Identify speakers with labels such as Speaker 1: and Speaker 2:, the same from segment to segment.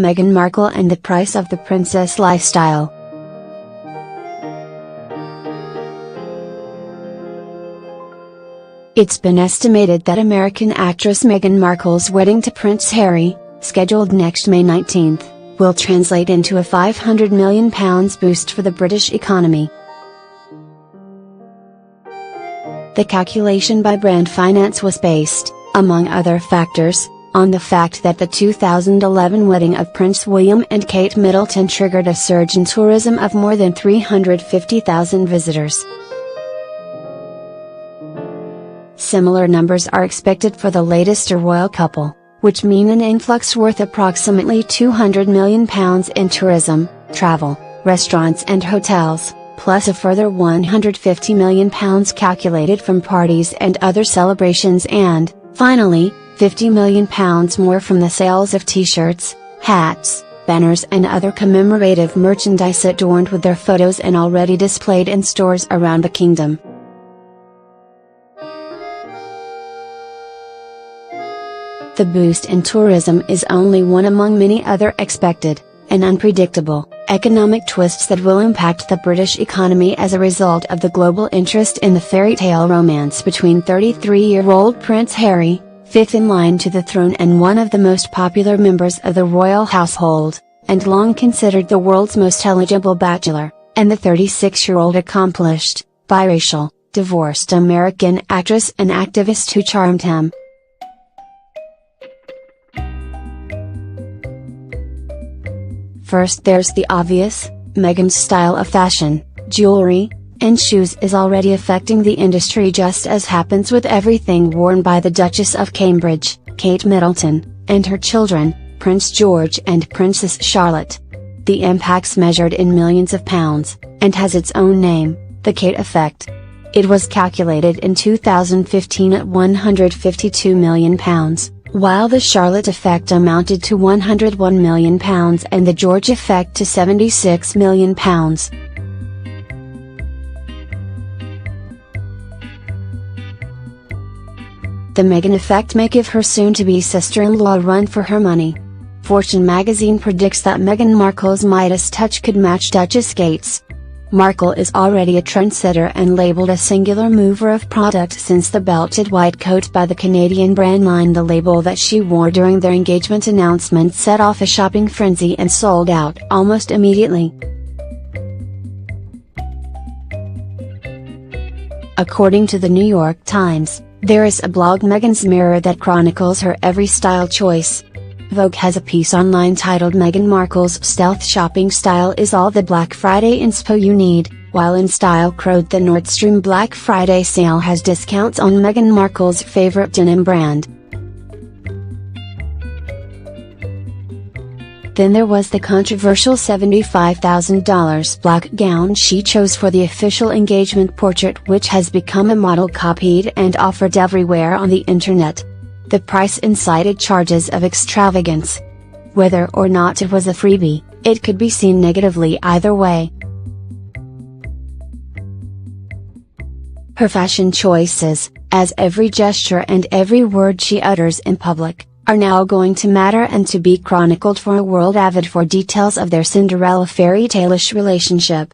Speaker 1: Meghan Markle and the price of the princess lifestyle. It's been estimated that American actress Meghan Markle's wedding to Prince Harry, scheduled next May 19, will translate into a £500 million boost for the British economy. The calculation by Brand Finance was based, among other factors, on the fact that the 2011 wedding of Prince William and Kate Middleton triggered a surge in tourism of more than 350,000 visitors. Similar numbers are expected for the latest royal couple, which mean an influx worth approximately £200 million in tourism, travel, restaurants and hotels, plus a further £150 million calculated from parties and other celebrations and, finally, £50 million more from the sales of t-shirts, hats, banners and other commemorative merchandise adorned with their photos and already displayed in stores around the kingdom. The boost in tourism is only one among many other expected, and unpredictable, economic twists that will impact the British economy as a result of the global interest in the fairy tale romance between 33-year-old Prince Harry, fifth in line to the throne and one of the most popular members of the royal household, and long considered the world's most eligible bachelor, and the 36-year-old accomplished, biracial, divorced American actress and activist who charmed him. First there's the obvious, Meghan's style of fashion, jewelry, and shoes is already affecting the industry just as happens with everything worn by the Duchess of Cambridge, Kate Middleton, and her children, Prince George and Princess Charlotte. The impact's measured in millions of pounds, and has its own name, the Kate effect. It was calculated in 2015 at £152 million. While the Charlotte effect amounted to £101 million and the George effect to £76 million. The Meghan effect may give her soon-to-be sister-in-law a run for her money. Fortune magazine predicts that Meghan Markle's Midas touch could match Duchess Kate's. Markle is already a trendsetter and labeled a singular mover of product since the belted white coat by the Canadian brand line. The label that she wore during their engagement announcement set off a shopping frenzy and sold out almost immediately. According to the New York Times, there is a blog Meghan's Mirror that chronicles her every style choice. Vogue has a piece online titled Meghan Markle's stealth shopping style is all the Black Friday inspo you need, while InStyle crowed the Nordstrom Black Friday sale has discounts on Meghan Markle's favorite denim brand. Then there was the controversial $75,000 black gown she chose for the official engagement portrait, which has become a model copied and offered everywhere on the internet. The price incited charges of extravagance. Whether or not it was a freebie, it could be seen negatively either way. Her fashion choices, as every gesture and every word she utters in public, are now going to matter and to be chronicled for a world avid for details of their Cinderella fairy tale-ish relationship.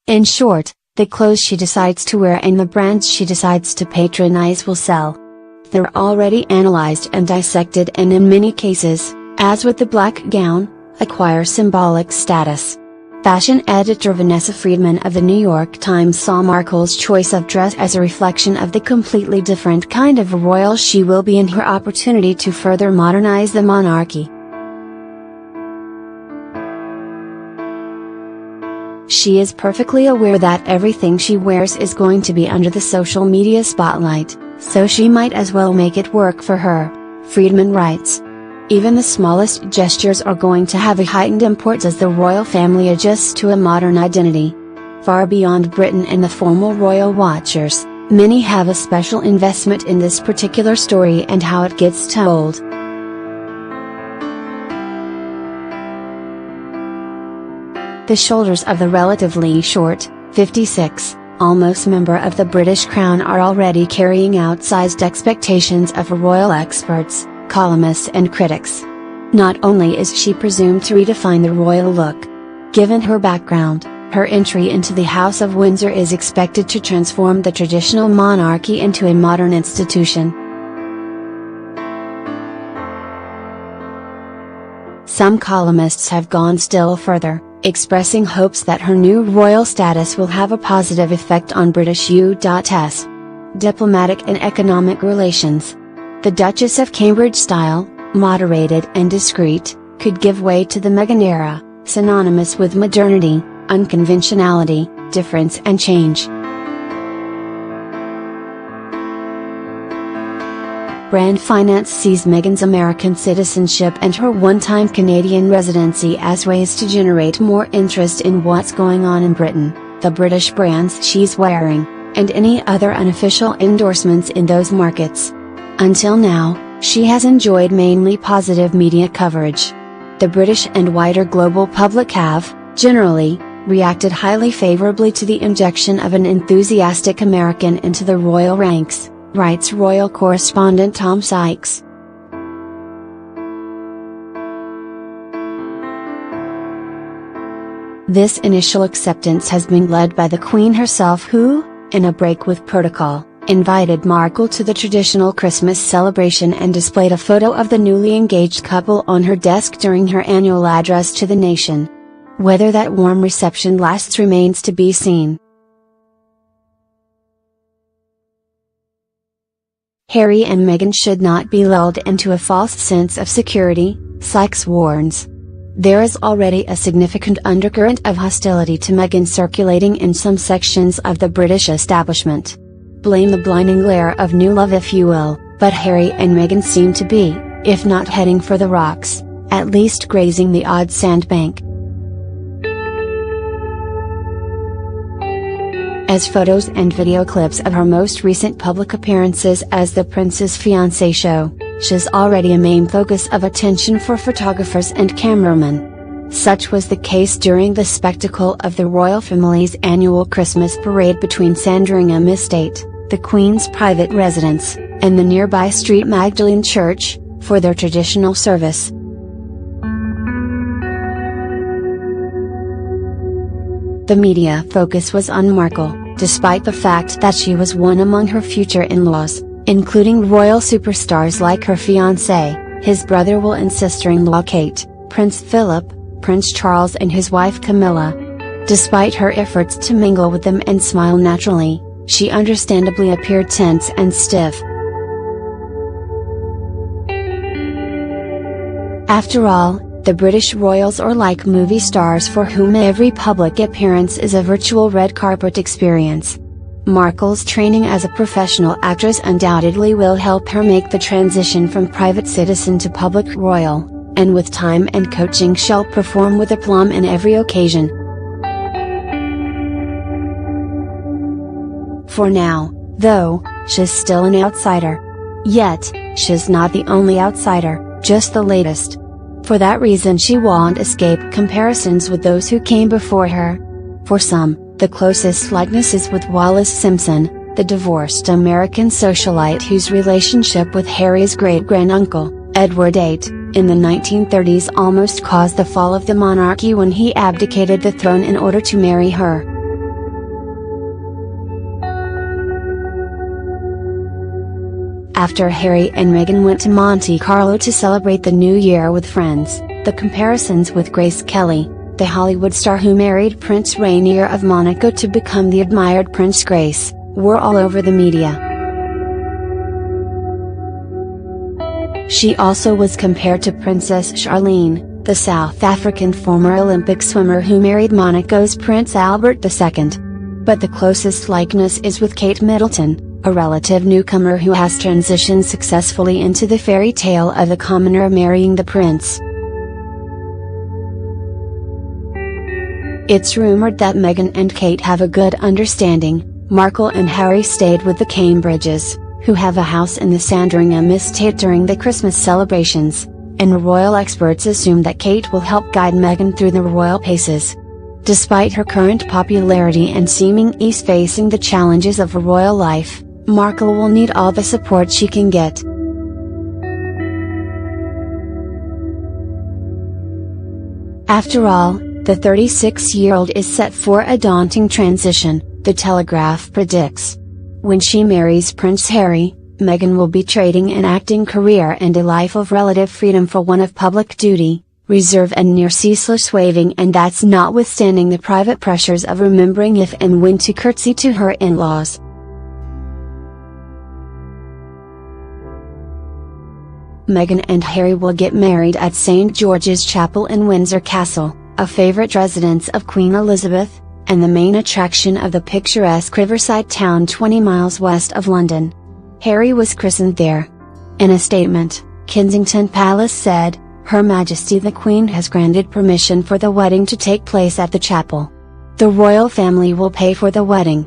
Speaker 1: In short, the clothes she decides to wear and the brands she decides to patronize will sell. They're already analyzed and dissected and in many cases, as with the black gown, acquire symbolic status. Fashion editor Vanessa Friedman of the New York Times saw Markle's choice of dress as a reflection of the completely different kind of royal she will be and her opportunity to further modernize the monarchy. She is perfectly aware that everything she wears is going to be under the social media spotlight, so she might as well make it work for her, Friedman writes. Even the smallest gestures are going to have a heightened import as the royal family adjusts to a modern identity. Far beyond Britain and the formal royal watchers, many have a special investment in this particular story and how it gets told. The shoulders of the relatively short, 56, almost member of the British Crown are already carrying outsized expectations of royal experts, columnists and critics. Not only is she presumed to redefine the royal look. Given her background, her entry into the House of Windsor is expected to transform the traditional monarchy into a modern institution. Some columnists have gone still further, expressing hopes that her new royal status will have a positive effect on British U.S. diplomatic and economic relations. The Duchess of Cambridge style, moderated and discreet, could give way to the Meghan era, synonymous with modernity, unconventionality, difference and change. Brand Finance sees Meghan's American citizenship and her one-time Canadian residency as ways to generate more interest in what's going on in Britain, the British brands she's wearing, and any other unofficial endorsements in those markets. Until now, she has enjoyed mainly positive media coverage. The British and wider global public have, generally, reacted highly favorably to the injection of an enthusiastic American into the royal ranks, writes royal correspondent Tom Sykes. This initial acceptance has been led by the Queen herself who, in a break with protocol, invited Markle to the traditional Christmas celebration and displayed a photo of the newly engaged couple on her desk during her annual address to the nation. Whether that warm reception lasts remains to be seen. Harry and Meghan should not be lulled into a false sense of security, Sykes warns. There is already a significant undercurrent of hostility to Meghan circulating in some sections of the British establishment. Blame the blinding glare of new love if you will, but Harry and Meghan seem to be, if not heading for the rocks, at least grazing the odd sandbank. As photos and video clips of her most recent public appearances as the prince's fiancée show, she's already a main focus of attention for photographers and cameramen. Such was the case during the spectacle of the royal family's annual Christmas parade between Sandringham Estate, the Queen's private residence, and the nearby St Magdalene Church, for their traditional service. The media focus was on Markle, despite the fact that she was one among her future in-laws, including royal superstars like her fiancé, his brother-in-law and sister-in-law Kate, Prince Philip, Prince Charles and his wife Camilla. Despite her efforts to mingle with them and smile naturally, she understandably appeared tense and stiff. After all, the British royals are like movie stars for whom every public appearance is a virtual red carpet experience. Markle's training as a professional actress undoubtedly will help her make the transition from private citizen to public royal, and with time and coaching she'll perform with aplomb in every occasion. For now, though, she's still an outsider. Yet, she's not the only outsider, just the latest. For that reason she won't escape comparisons with those who came before her. For some, the closest likeness is with Wallis Simpson, the divorced American socialite whose relationship with Harry's great-granduncle, Edward VIII, in the 1930s almost caused the fall of the monarchy when he abdicated the throne in order to marry her. After Harry and Meghan went to Monte Carlo to celebrate the new year with friends, the comparisons with Grace Kelly, the Hollywood star who married Prince Rainier of Monaco to become the admired Prince Grace, were all over the media. She also was compared to Princess Charlene, the South African former Olympic swimmer who married Monaco's Prince Albert II. But the closest likeness is with Kate Middleton, a relative newcomer who has transitioned successfully into the fairy tale of the commoner marrying the prince. It's rumored that Meghan and Kate have a good understanding. Markle and Harry stayed with the Cambridges, who have a house in the Sandringham estate during the Christmas celebrations, and royal experts assume that Kate will help guide Meghan through the royal paces. Despite her current popularity and seeming ease facing the challenges of a royal life, Markle will need all the support she can get. After all, the 36-year-old is set for a daunting transition, The Telegraph predicts. When she marries Prince Harry, Meghan will be trading an acting career and a life of relative freedom for one of public duty, reserve and near ceaseless waving, and that's notwithstanding the private pressures of remembering if and when to curtsy to her in-laws. Meghan and Harry will get married at St. George's Chapel in Windsor Castle, a favourite residence of Queen Elizabeth, and the main attraction of the picturesque riverside town 20 miles west of London. Harry was christened there. In a statement, Kensington Palace said, "Her Majesty the Queen has granted permission for the wedding to take place at the chapel. The royal family will pay for the wedding,